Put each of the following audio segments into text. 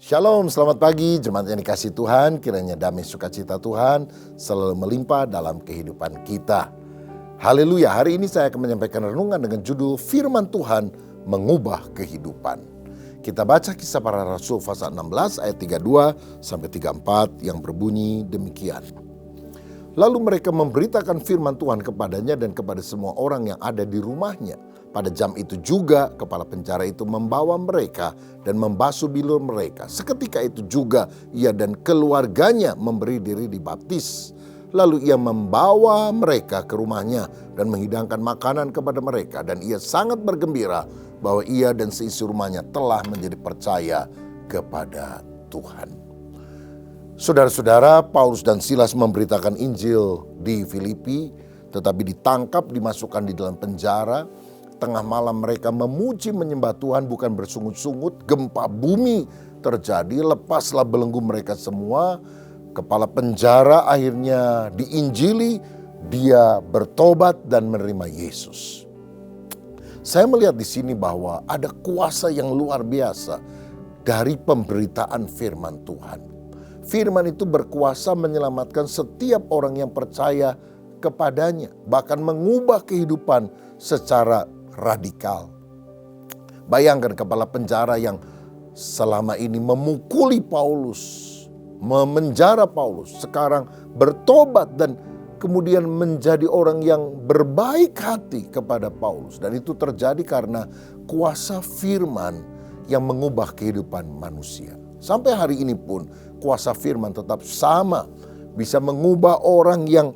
Shalom, selamat pagi jemaat yang dikasihi Tuhan. Kiranya damai sukacita Tuhan selalu melimpah dalam kehidupan kita. Haleluya, hari ini saya akan menyampaikan renungan dengan judul Firman Tuhan Mengubah Kehidupan. Kita baca Kisah Para Rasul pasal 16 ayat 32 sampai 34 yang berbunyi demikian. Lalu mereka memberitakan firman Tuhan kepadanya dan kepada semua orang yang ada di rumahnya. Pada jam itu juga kepala penjara itu membawa mereka dan membasuh bilur mereka. Seketika itu juga ia dan keluarganya memberi diri dibaptis. Lalu ia membawa mereka ke rumahnya dan menghidangkan makanan kepada mereka. Dan ia sangat bergembira bahwa ia dan seisi rumahnya telah menjadi percaya kepada Tuhan. Saudara-saudara, Paulus dan Silas memberitakan Injil di Filipi, tetapi ditangkap, dimasukkan di dalam penjara. Tengah malam mereka memuji menyembah Tuhan bukan bersungut-sungut. Gempa bumi terjadi, lepaslah belenggu mereka semua. Kepala penjara akhirnya diinjili, dia bertobat dan menerima Yesus. Saya melihat di sini bahwa ada kuasa yang luar biasa dari pemberitaan firman Tuhan. Firman itu berkuasa menyelamatkan setiap orang yang percaya kepadanya, bahkan mengubah kehidupan secara radikal. Bayangkan kepala penjara yang selama ini memukuli Paulus, memenjara Paulus, sekarang bertobat dan kemudian menjadi orang yang berbaik hati kepada Paulus. Dan itu terjadi karena kuasa firman yang mengubah kehidupan manusia. Sampai hari ini pun kuasa firman tetap sama, bisa mengubah orang yang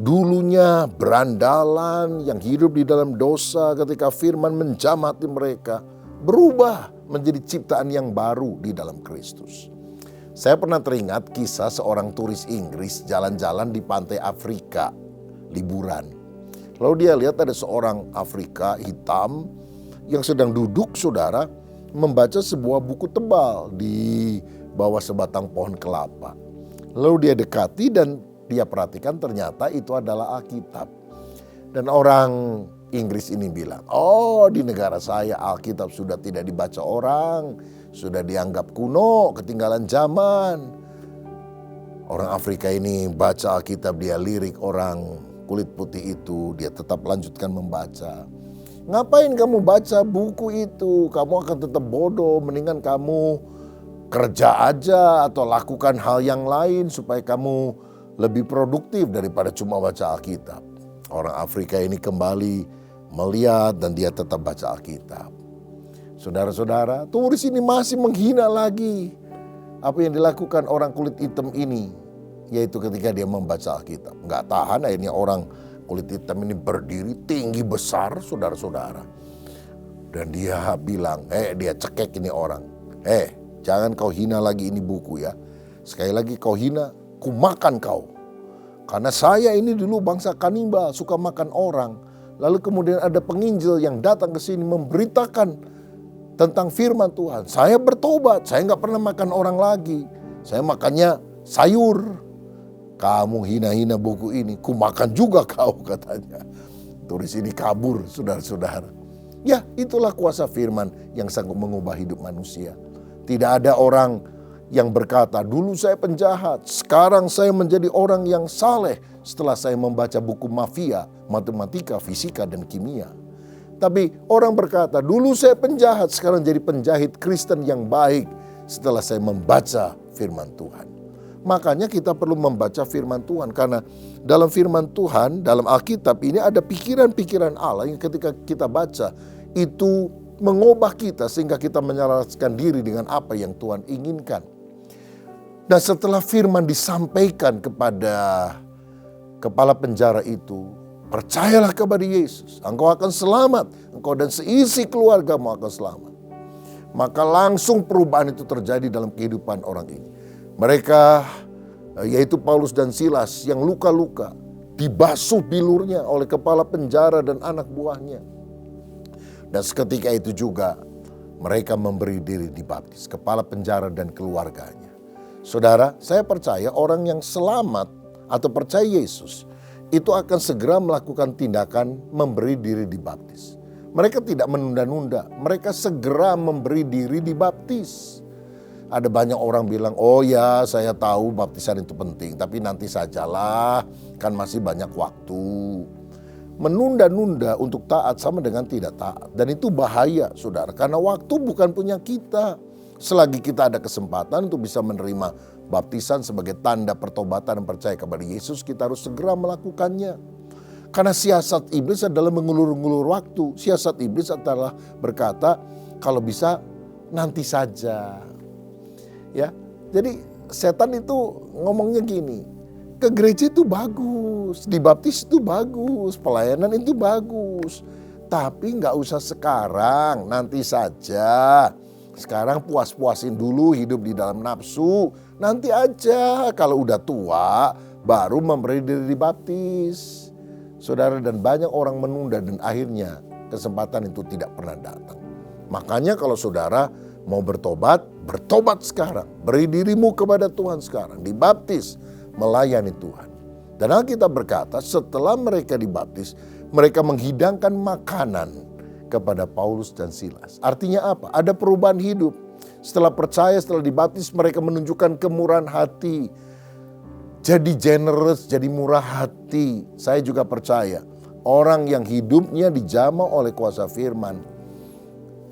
dulunya berandalan, yang hidup di dalam dosa, ketika firman menjamah hati mereka, berubah menjadi ciptaan yang baru di dalam Kristus. Saya pernah teringat kisah seorang turis Inggris jalan-jalan di pantai Afrika, liburan. Lalu dia lihat ada seorang Afrika hitam yang sedang duduk, saudara, membaca sebuah buku tebal di bawah sebatang pohon kelapa. Lalu dia dekati dan dia perhatikan ternyata itu adalah Alkitab. Dan orang Inggris ini bilang, oh di negara saya Alkitab sudah tidak dibaca orang, sudah dianggap kuno, ketinggalan zaman. Orang Afrika ini baca Alkitab, dia lirik orang kulit putih itu, dia tetap lanjutkan membaca. Ngapain kamu baca buku itu? Kamu akan tetap bodoh, mendingan kamu kerja aja atau lakukan hal yang lain supaya kamu lebih produktif daripada cuma baca Alkitab. Orang Afrika ini kembali melihat dan dia tetap baca Alkitab. Saudara-saudara, turis ini masih menghina lagi apa yang dilakukan orang kulit hitam ini, yaitu ketika dia membaca Alkitab. Nggak tahan akhirnya orang kulit hitam ini berdiri tinggi besar, saudara-saudara. Dan dia bilang, dia cekek ini orang. Jangan kau hina lagi ini buku ya. Sekali lagi kau hina, ku makan kau. Karena saya ini dulu bangsa kanibal, suka makan orang. Lalu kemudian ada penginjil yang datang ke sini memberitakan tentang firman Tuhan. Saya bertobat, saya nggak pernah makan orang lagi. Saya makannya sayur. Kamu hina-hina buku ini, ku makan juga kau, katanya. Turis ini kabur, saudara-saudara. Ya, itulah kuasa firman yang sanggup mengubah hidup manusia. Tidak ada orang yang berkata, dulu saya penjahat, sekarang saya menjadi orang yang saleh setelah saya membaca buku mafia, matematika, fisika, dan kimia. Tapi orang berkata, dulu saya penjahat, sekarang jadi penjahit Kristen yang baik setelah saya membaca firman Tuhan. Makanya kita perlu membaca firman Tuhan, karena dalam firman Tuhan, dalam Alkitab ini ada pikiran-pikiran Allah yang ketika kita baca, itu mengubah kita sehingga kita menyelaraskan diri dengan apa yang Tuhan inginkan. Dan setelah firman disampaikan kepada kepala penjara itu, percayalah kepada Yesus, engkau akan selamat, engkau dan seisi keluargamu akan selamat. Maka langsung perubahan itu terjadi dalam kehidupan orang ini. Mereka, yaitu Paulus dan Silas yang luka-luka, dibasuh bilurnya oleh kepala penjara dan anak buahnya. Dan seketika itu juga mereka memberi diri dibaptis, kepala penjara dan keluarganya. Saudara, saya percaya orang yang selamat atau percaya Yesus itu akan segera melakukan tindakan memberi diri dibaptis. Mereka tidak menunda-nunda, mereka segera memberi diri dibaptis. Ada banyak orang bilang, oh ya saya tahu baptisan itu penting, tapi nanti sajalah, kan masih banyak waktu. Menunda-nunda untuk taat sama dengan tidak taat. Dan itu bahaya saudara, karena waktu bukan punya kita. Selagi kita ada kesempatan untuk bisa menerima baptisan sebagai tanda pertobatan dan percaya kepada Yesus, kita harus segera melakukannya. Karena siasat iblis adalah mengulur-ngulur waktu. Siasat iblis adalah berkata, kalau bisa nanti saja. Ya, jadi setan itu ngomongnya gini, ke gereja itu bagus, dibaptis itu bagus, pelayanan itu bagus. Tapi nggak usah sekarang, nanti saja. Sekarang puas-puasin dulu hidup di dalam nafsu. Nanti aja kalau udah tua baru memberi diri dibaptis. Saudara, dan banyak orang menunda dan akhirnya kesempatan itu tidak pernah datang. Makanya kalau saudara mau bertobat, bertobat sekarang. Beri dirimu kepada Tuhan sekarang, dibaptis, melayani Tuhan. Dan Alkitab berkata setelah mereka dibaptis, mereka menghidangkan makanan kepada Paulus dan Silas. Artinya apa? Ada perubahan hidup. Setelah percaya, setelah dibaptis, mereka menunjukkan kemurahan hati. Jadi generous, jadi murah hati. Saya juga percaya orang yang hidupnya dijamah oleh kuasa firman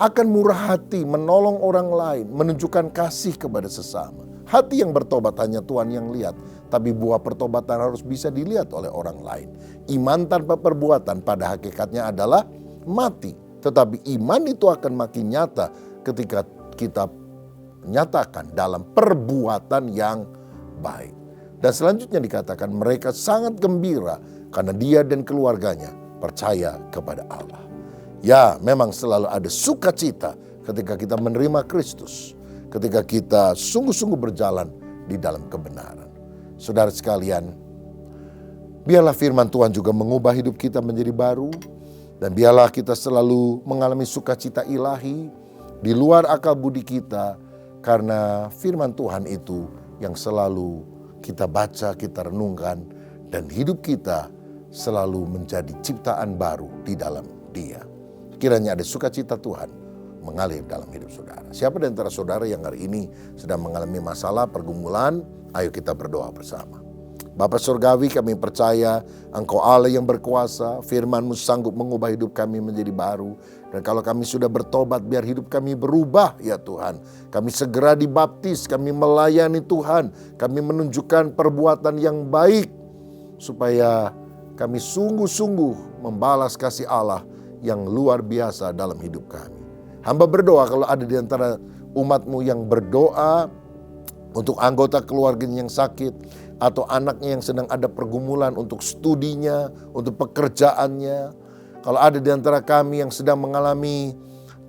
akan murah hati, menolong orang lain, menunjukkan kasih kepada sesama. Hati yang bertobat hanya Tuhan yang lihat, tapi buah pertobatan harus bisa dilihat oleh orang lain. Iman tanpa perbuatan pada hakikatnya adalah mati. Tetapi iman itu akan makin nyata ketika kita nyatakan dalam perbuatan yang baik. Dan selanjutnya dikatakan mereka sangat gembira karena dia dan keluarganya percaya kepada Allah. Ya, memang selalu ada sukacita ketika kita menerima Kristus. Ketika kita sungguh-sungguh berjalan di dalam kebenaran. Saudara sekalian, biarlah firman Tuhan juga mengubah hidup kita menjadi baru. Dan biarlah kita selalu mengalami sukacita ilahi di luar akal budi kita. Karena firman Tuhan itu yang selalu kita baca, kita renungkan. Dan hidup kita selalu menjadi ciptaan baru di dalam Dia. Kiranya ada sukacita Tuhan mengalir dalam hidup saudara. Siapa di antara saudara yang hari ini sedang mengalami masalah, pergumulan, ayo kita berdoa bersama. Bapa Surgawi, kami percaya Engkau Allah yang berkuasa, firman-Mu sanggup mengubah hidup kami menjadi baru. Dan kalau kami sudah bertobat, biar hidup kami berubah ya Tuhan. Kami segera dibaptis, kami melayani Tuhan. Kami menunjukkan perbuatan yang baik, supaya kami sungguh-sungguh membalas kasih Allah yang luar biasa dalam hidup kami. Hamba berdoa kalau ada di antara umat-Mu yang berdoa untuk anggota keluarganya yang sakit, atau anaknya yang sedang ada pergumulan untuk studinya, untuk pekerjaannya. Kalau ada di antara kami yang sedang mengalami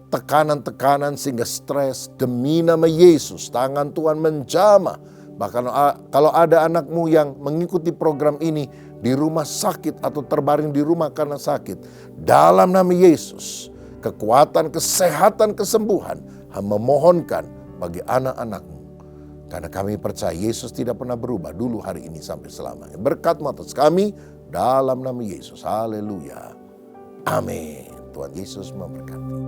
tekanan-tekanan sehingga stres, demi nama Yesus, tangan Tuhan menjamah. Bahkan kalau ada anakmu yang mengikuti program ini di rumah sakit atau terbaring di rumah karena sakit, dalam nama Yesus, kekuatan, kesehatan, kesembuhan, hamba mohonkan bagi anak-anakmu. Karena kami percaya Yesus tidak pernah berubah dulu, hari ini, sampai selamanya. Berkat-Mu atas kami dalam nama Yesus. Haleluya. Amin. Tuhan Yesus memberkati.